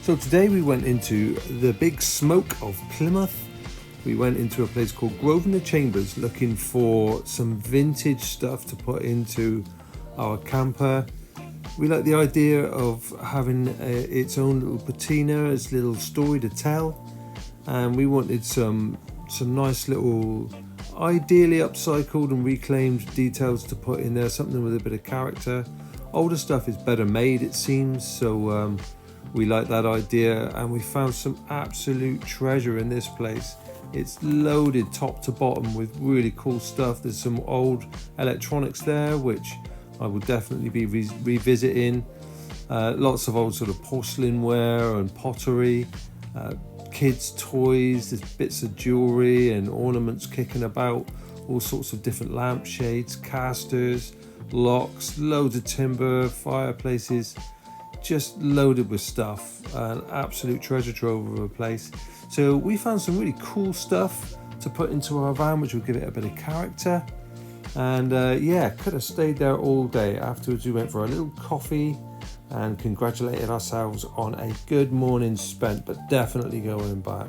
So today we went into the big smoke of Plymouth. We went into a place called Grosvenor Chambers looking for some vintage stuff to put into our camper. We like the idea of having its own little patina, its little story to tell, and we wanted some nice little, ideally upcycled and reclaimed details to put in there, something with a bit of character. Older stuff is better made, it seems, so we like that idea, and we found some absolute treasure in this place. It's loaded top to bottom with really cool stuff. There's some old electronics there which I will definitely be revisiting. Lots of old sort of porcelainware and pottery, kids toys, there's bits of jewelry and ornaments kicking about, all sorts of different lampshades, casters, locks, loads of timber, fireplaces, just loaded with stuff. An absolute treasure trove of a place. So we found some really cool stuff to put into our van, which will give it a bit of character. And yeah, could have stayed there all day. Afterwards we went for a little coffee and congratulated ourselves on a good morning spent, but definitely going back.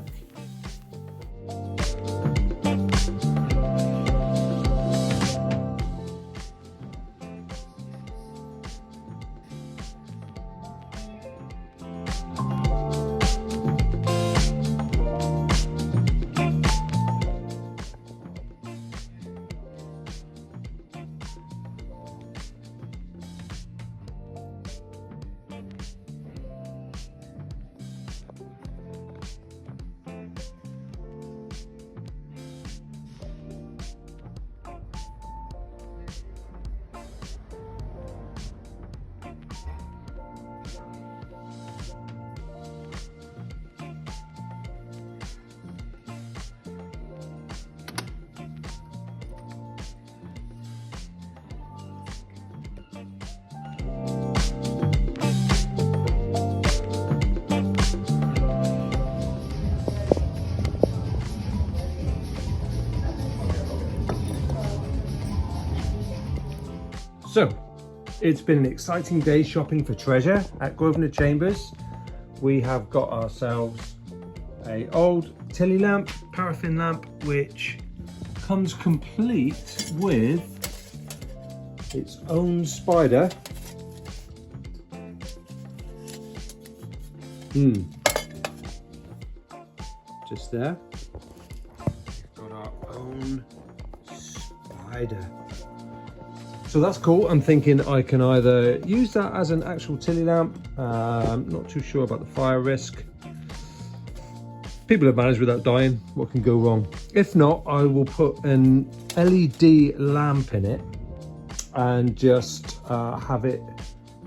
So, it's been an exciting day shopping for treasure at Grosvenor Chambers. We have got ourselves a old Tilly lamp, paraffin lamp, which comes complete with its own spider. Just there. We've got our own spider. So that's cool. I'm thinking I can either use that as an actual Tilly lamp. I'm not too sure about the fire risk. People have managed without dying. What can go wrong? If not, I will put an LED lamp in it and just have it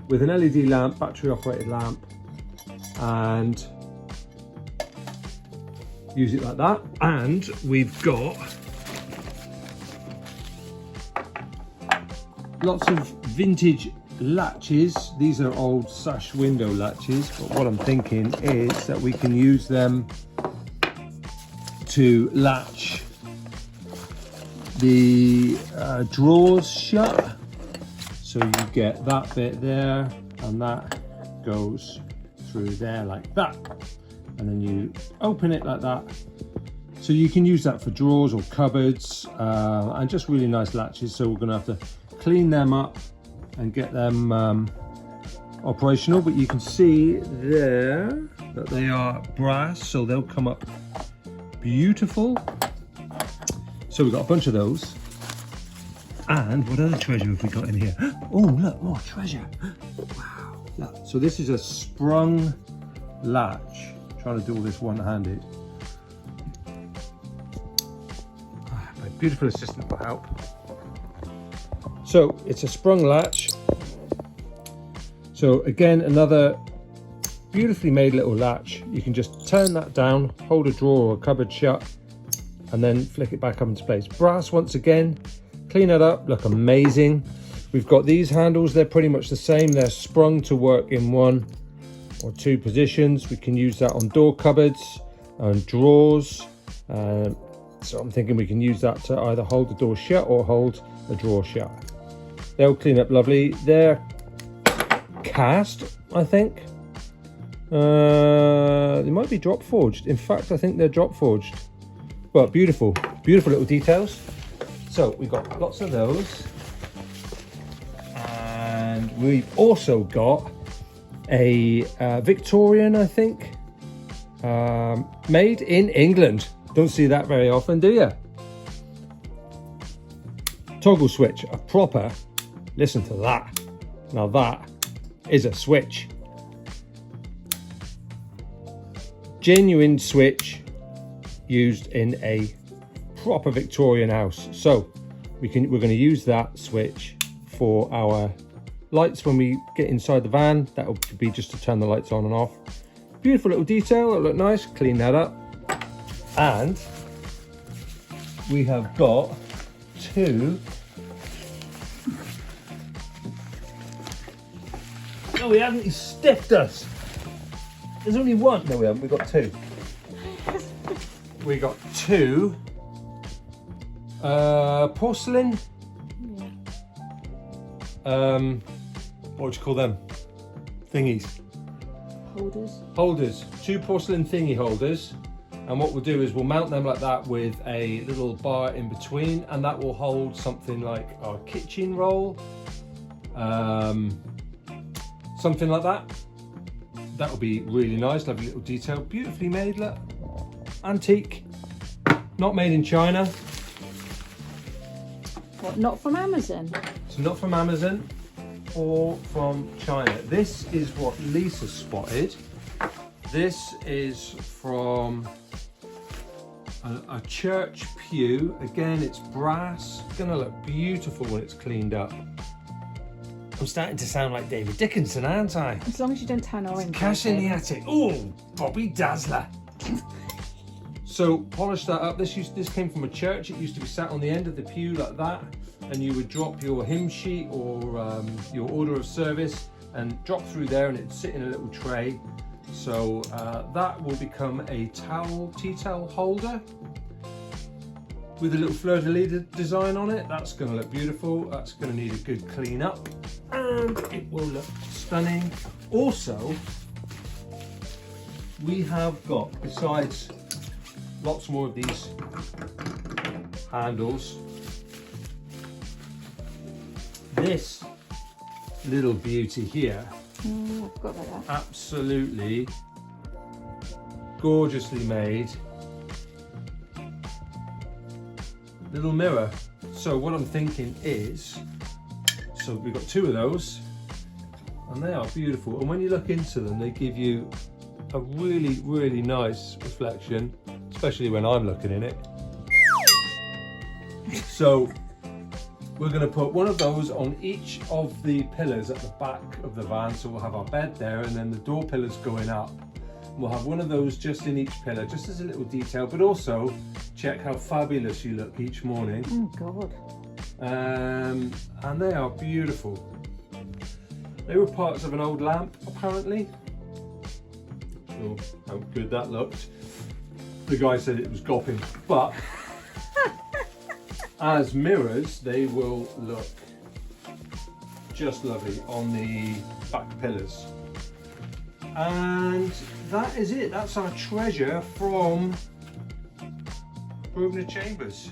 with an LED lamp, battery operated lamp, and use it like that. And we've got lots of vintage latches. These are old sash window latches, but what I'm thinking is that we can use them to latch the drawers shut. So you get that bit there, and that goes through there like that, and then you open it like that. So you can use that for drawers or cupboards, and just really nice latches. So we're going to have to clean them up and get them operational, but you can see there that they are brass, so they'll come up beautiful. So we've got a bunch of those. And what other treasure have we got in here? Oh look, more treasure. Wow, look. So this is a sprung latch. I'm trying to do all this one-handed. My beautiful assistant will help. So it's a sprung latch. So again, another beautifully made little latch. You can just turn that down, hold a drawer or a cupboard shut, and then flick it back up into place. Brass once again, clean it up, look amazing. We've got these handles, they're pretty much the same. They're sprung to work in one or two positions. We can use that on door cupboards and drawers. So I'm thinking we can use that to either hold the door shut or hold a drawer shut. They'll clean up lovely. They're cast, I think. They might be drop forged. In fact, I think they're drop forged. But beautiful, beautiful little details. So we've got lots of those. And we've also got a Victorian, I think, made in England. Don't see that very often, do you? Toggle switch, a proper, listen to that. Now that is a switch. Genuine switch used in a proper Victorian house. So we're going to use that switch for our lights when we get inside the van. That'll be just to turn the lights on and off. Beautiful little detail, it'll look nice. Clean that up. And we have got two. No, we haven't. He stiffed us. There's only one. No, we haven't. We've got two. We got two porcelain. What would you call them? Thingies. Holders. Two porcelain thingy holders. And what we'll do is we'll mount them like that with a little bar in between, and that will hold something like our kitchen roll. Something like that. That will be really nice, lovely little detail. Beautifully made, look. Antique. Not made in China. What, not from Amazon? It's not from Amazon or from China. This is what Lisa spotted. This is from a church pew. Again, it's brass. It's gonna look beautiful when it's cleaned up. I'm starting to sound like David Dickinson, aren't I? As long as you don't turn orange. Cash in the attic. Oh, Bobby Dazzler. So polish that up. This came from a church. It used to be sat on the end of the pew like that, and you would drop your hymn sheet or your order of service and drop through there, and it'd sit in a little tray. So that will become a tea towel holder with a little fleur-de-lis design on it. That's going to look beautiful. That's going to need a good clean up, and it will look stunning. Also, we have got, besides lots more of these handles, this little beauty here. I forgot about that. Absolutely gorgeously made little mirror. So what I'm thinking is, so we've got two of those, and they are beautiful, and when you look into them they give you a really, really nice reflection, especially when I'm looking in it. So we're going to put one of those on each of the pillars at the back of the van, so we'll have our bed there, and then the door pillars going up. We'll have one of those just in each pillar, just as a little detail, but also check how fabulous you look each morning. Oh God. And they are beautiful. They were parts of an old lamp, apparently. Sure how good that looked. The guy said it was gopping, but as mirrors, they will look just lovely on the back pillars. And that is it. That's our treasure from Grosvenor Chambers.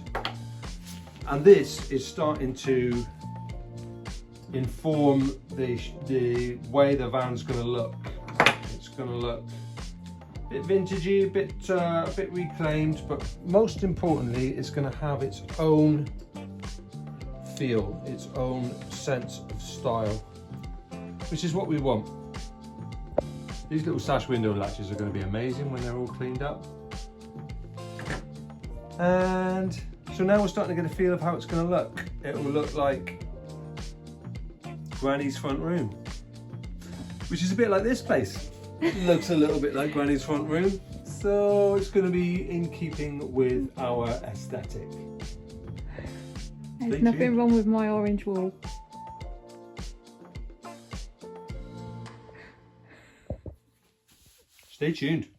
And this is starting to inform the way the van's going to look. It's going to look a bit vintagey, a bit reclaimed, but most importantly, it's going to have its own feel, its own sense of style, which is what we want. These little sash window latches are going to be amazing when they're all cleaned up. And so now we're starting to get a feel of how it's going to look. It will look like Granny's front room, which is a bit like this place. It looks a little bit like Granny's front room, so it's going to be in keeping with our aesthetic. There's nothing wrong with my orange wall. Stay tuned.